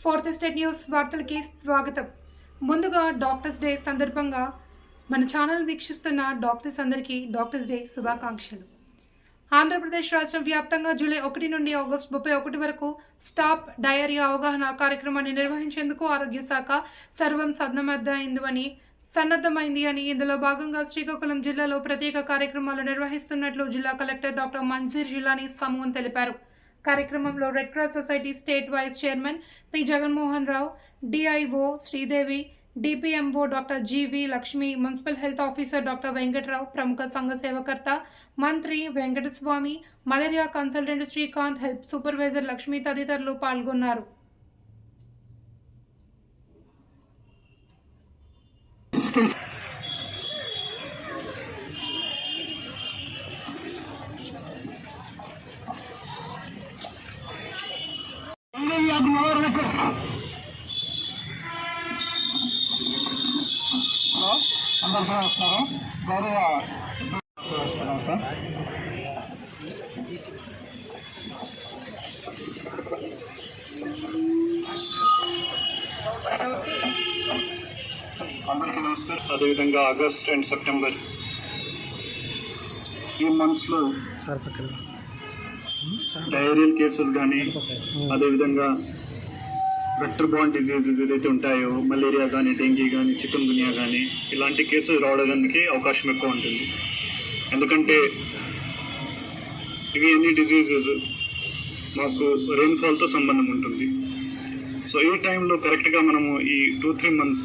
Fourth state news వార్తలకి స్వాగతం. ముందుగా doctors day సందర్భంగా మన ఛానల్ వీక్షిస్తున్న డాక్టర్స్ అందరికీ డాక్టర్స్ డే శుభాకాంక్షలు. ఆంధ్రప్రదేశ్ రాష్ట్ర వ్యాప్తంగా జూలై 1 నుండి ఆగస్టు 31 వరకు స్టాప్ డయేరియా అవగాహన కార్యక్రమాన్ని నిర్వహించేందుకు ఆరోగ్య శాఖ సర్వం సన్నద్ధమైంది అని ఇందులో భాగంగా శ్రీకాకుళం జిల్లాలో ప్రత్యేక కార్యక్రమాలు నిర్వహిస్తున్నట్లు జిల్లా కలెక్టర్ డాక్టర్ మంజీర్ జిల్లాని సమూహం తెలిపారు. కార్యక్రమంలో red cross society state vice chairman P Jaganmohan Rao, DIO Sridevi, DPMO doctor G V Lakshmi, municipal health officer doctor Venkatrao, ప్రముఖ సంఘ సేవకర్త Mantri Venkataswamy, malaria consultant Srikanth, health supervisor Lakshmi తదితరులు పాల్గొన్నారు. అందరికీ నమస్కారం. గౌరవ సార్, అందరికీ నమస్కారం. అదేవిధంగా ఆగస్ట్ అండ్ సెప్టెంబర్ ఈ మంత్స్లో డయేరియల్ కేసెస్ కానీ, అదేవిధంగా వెక్టర్ బార్న్ డిజీజెస్ ఏదైతే ఉంటాయో, మలేరియా కానీ, డెంగీ కానీ, చికెన్ గునియా కానీ, ఇలాంటి కేసులు రావడానికి అవకాశం ఎక్కువ ఉంటుంది. ఎందుకంటే ఇవి అన్ని డిజీజెస్ మాకు రెయిన్ఫాల్తో సంబంధం ఉంటుంది. సో ఈ టైంలో కరెక్ట్గా మనము ఈ 2-3 months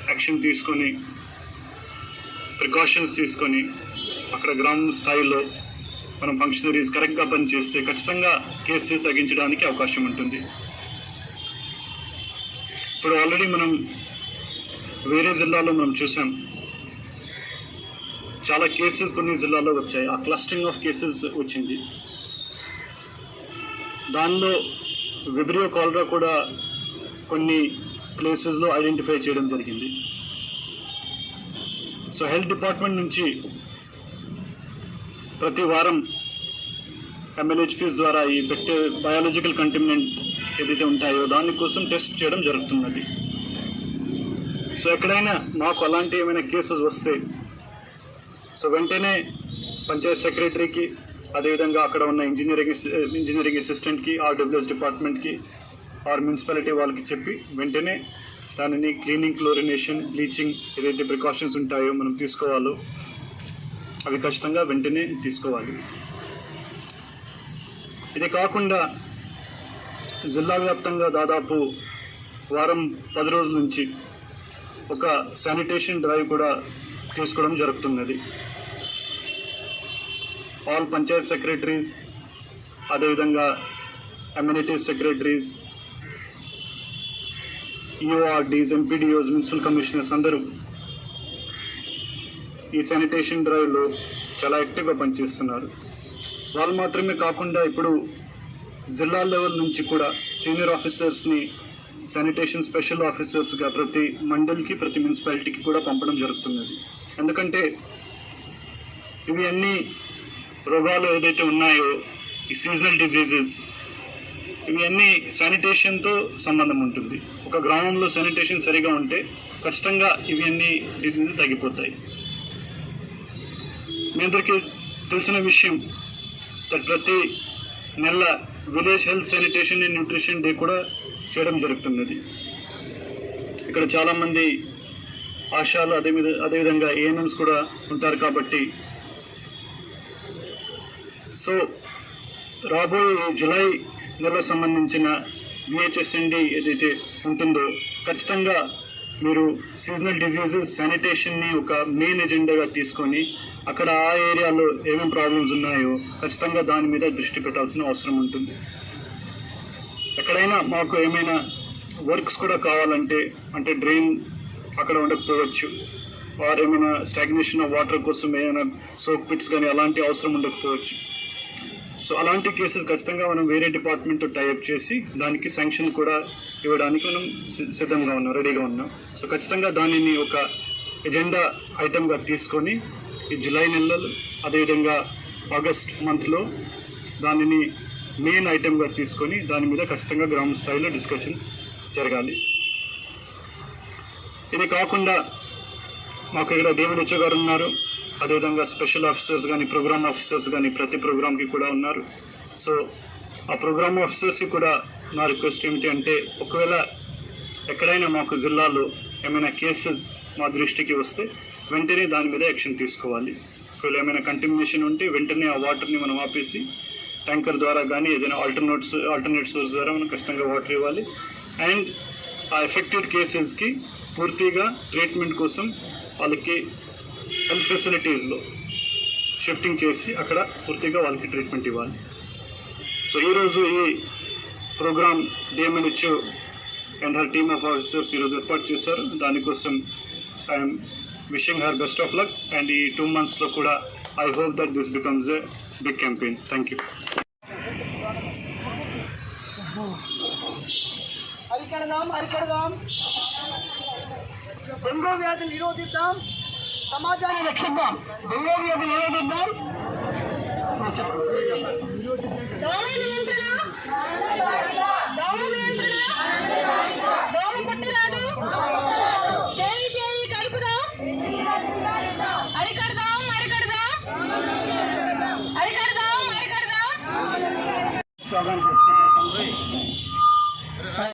యాక్షన్ తీసుకొని, ప్రికాషన్స్ తీసుకొని, అక్కడ గ్రామం స్థాయిలో మనం ఫంక్షనరీస్ కరెక్ట్గా పనిచేస్తే ఖచ్చితంగా కేసెస్ తగ్గించడానికి అవకాశం ఉంటుంది. ఇప్పుడు ఆల్రెడీ మనం వేరే జిల్లాలో మనం చూసాం, చాలా కేసెస్ కొన్ని జిల్లాల్లో వచ్చాయి. ఆ క్లస్టరింగ్ ఆఫ్ కేసెస్ వచ్చింది. దానిలో విబ్రియో కాలరా కూడా కొన్ని ప్లేసెస్లో ఐడెంటిఫై చేయడం జరిగింది. సో హెల్త్ డిపార్ట్మెంట్ నుంచి ప్రతి వారం MLHPs ద్వారా ఈ బయాలజికల్ కంటమినెంట్ ఏదైతే ఉంటాయో దానికోసం టెస్ట్ చేయడం జరుగుతున్నది. సో ఎక్కడైనా మాకు అలాంటి ఏమైనా కేసెస్ వస్తే సో వెంటనే పంచాయత్ సెక్రటరీకి, అదేవిధంగా అక్కడ ఉన్న ఇంజనీరింగ్ అసిస్టెంట్కి, RWS డిపార్ట్మెంట్కి, మున్సిపాలిటీ వాళ్ళకి చెప్పి వెంటనే దానిని క్లీనింగ్, క్లోరినేషన్, బ్లీచింగ్ ఏదైతే ప్రికాషన్స్ ఉంటాయో మనం తీసుకోవాలో అవి ఖచ్చితంగా వెంటనే తీసుకోవాలి. ఇది కాకుండా జిల్లా వ్యాప్తంగా దాదాపు వారం 10 రోజుల నుంచి ఒక శానిటేషన్ డ్రైవ్ కూడా తీసుకోవడం జరుగుతున్నది. ఆల్ పంచాయత్ సెక్రటరీస్, అదేవిధంగా amenities secretaries, EORDs, MPDOs, municipal commissioners అందరూ ఈ శానిటేషన్ డ్రైవ్లో చాలా యాక్టివ్గా పనిచేస్తున్నారు. వాళ్ళు మాత్రమే కాకుండా ఇప్పుడు జిల్లా లెవెల్ నుంచి కూడా సీనియర్ ఆఫీసర్స్ని శానిటేషన్ స్పెషల్ ఆఫీసర్స్గా ప్రతి మండల్కి, ప్రతి మున్సిపాలిటీకి కూడా పంపడం జరుగుతున్నది. ఎందుకంటే ఇవి అన్ని రోగాలు ఏదైతే ఉన్నాయో, ఈ సీజనల్ డిజీజెస్, ఇవి అన్నీ శానిటేషన్తో సంబంధం ఉంటుంది. ఒక గ్రామంలో శానిటేషన్ సరిగా ఉంటే ఖచ్చితంగా ఇవి అన్ని డిజీజెస్ తగ్గిపోతాయి. మీ అందరికీ తెలిసిన విషయం, ప్రతి నెల village health sanitation and nutrition day కూడా చేయడం జరుగుతున్నది. ఇక్కడ చాలామంది ఆశాలు, అదేవిధంగా ANMs కూడా ఉంటారు. కాబట్టి సో రాబోయే జూలై నెల సంబంధించిన VHSND ఏదైతే ఉంటుందో ఖచ్చితంగా మీరు సీజనల్ డిజీజెస్ శానిటేషన్ని ఒక మెయిన్ ఎజెండాగా తీసుకొని అక్కడ ఆ ఏరియాలో ఏమేమి ప్రాబ్లమ్స్ ఉన్నాయో ఖచ్చితంగా దాని మీద దృష్టి పెట్టాల్సిన అవసరం ఉంటుంది. ఎక్కడైనా మాకు ఏమైనా వర్క్స్ కూడా కావాలంటే, అంటే డ్రైన్ అక్కడ ఉండకపోవచ్చు, వారు ఏమైనా స్టాగ్నేషన్ ఆఫ్ వాటర్ కోసం ఏమైనా సోక్ పిట్స్ కానీ అలాంటి అవసరం ఉండకపోవచ్చు. సో అలాంటి కేసెస్ ఖచ్చితంగా మనం వేరే డిపార్ట్మెంట్తో టైఅప్ చేసి దానికి శాంక్షన్ కూడా ఇవ్వడానికి మనం సిద్ధంగా ఉన్నాం, రెడీగా ఉన్నాం. సో ఖచ్చితంగా దానిని ఒక ఎజెండా ఐటమ్గా తీసుకొని ఈ జూలై నెలలో, అదేవిధంగా ఆగస్ట్ మంత్లో దానిని మెయిన్ ఐటెంగా తీసుకొని దాని మీద ఖచ్చితంగా గ్రామ స్థాయిలో డిస్కషన్ జరగాలి. ఇది కాకుండా మాకు ఇక్కడ డిఎంహెచ్ఓ గారు ఉన్నారు, అదేవిధంగా స్పెషల్ ఆఫీసర్స్ కానీ ప్రోగ్రామ్ ఆఫీసర్స్ కానీ ప్రతి ప్రోగ్రామ్కి కూడా ఉన్నారు. సో ఆ ప్రోగ్రామ్ ఆఫీసర్స్కి కూడా నా రిక్వెస్ట్ ఏమిటి అంటే, ఒకవేళ ఎక్కడైనా మాకు జిల్లాలో ఏమైనా కేసెస్ మా దృష్టికి వస్తే వెంటనే దాని మీద యాక్షన్ తీసుకోవాలి. ఒకవేళ ఏమైనా కంటామినేషన్ ఉంటే వెంటనే ఆ వాటర్ని మనం ఆపేసి ట్యాంకర్ ద్వారా కానీ ఏదైనా ఆల్టర్నేట్ సోర్స్ ద్వారా మనం ఖచ్చితంగా వాటర్ ఇవ్వాలి. అండ్ ఆ ఎఫెక్టెడ్ కేసెస్కి పూర్తిగా ట్రీట్మెంట్ కోసం వాళ్ళకి హెల్త్ ఫెసిలిటీస్లో షిఫ్టింగ్ చేసి అక్కడ పూర్తిగా వాళ్ళకి ట్రీట్మెంట్ ఇవ్వాలి. సో ఈరోజు ఈ program DMHO and her team of officers ఈరోజు ఏర్పాటు చేశారు. దానికోసం I'm wishing her best of luck. And ఈ 2 monthsలో కూడా I hope that this becomes a big campaign. Thank you. అరికడదాం, డెంగూ వ్యాధిని నిరోధిద్దాం, సమాజాన్ని రక్షిద్దాం. డెంగూ వ్యాధి నిరోధిద్దాం. దోమ నియంత్రణ, దోమ పట్టరాదు, చేయి కలుపుదాం, అరికడదాం. ప్రోగ్రామ్ చేసుకుంటాం.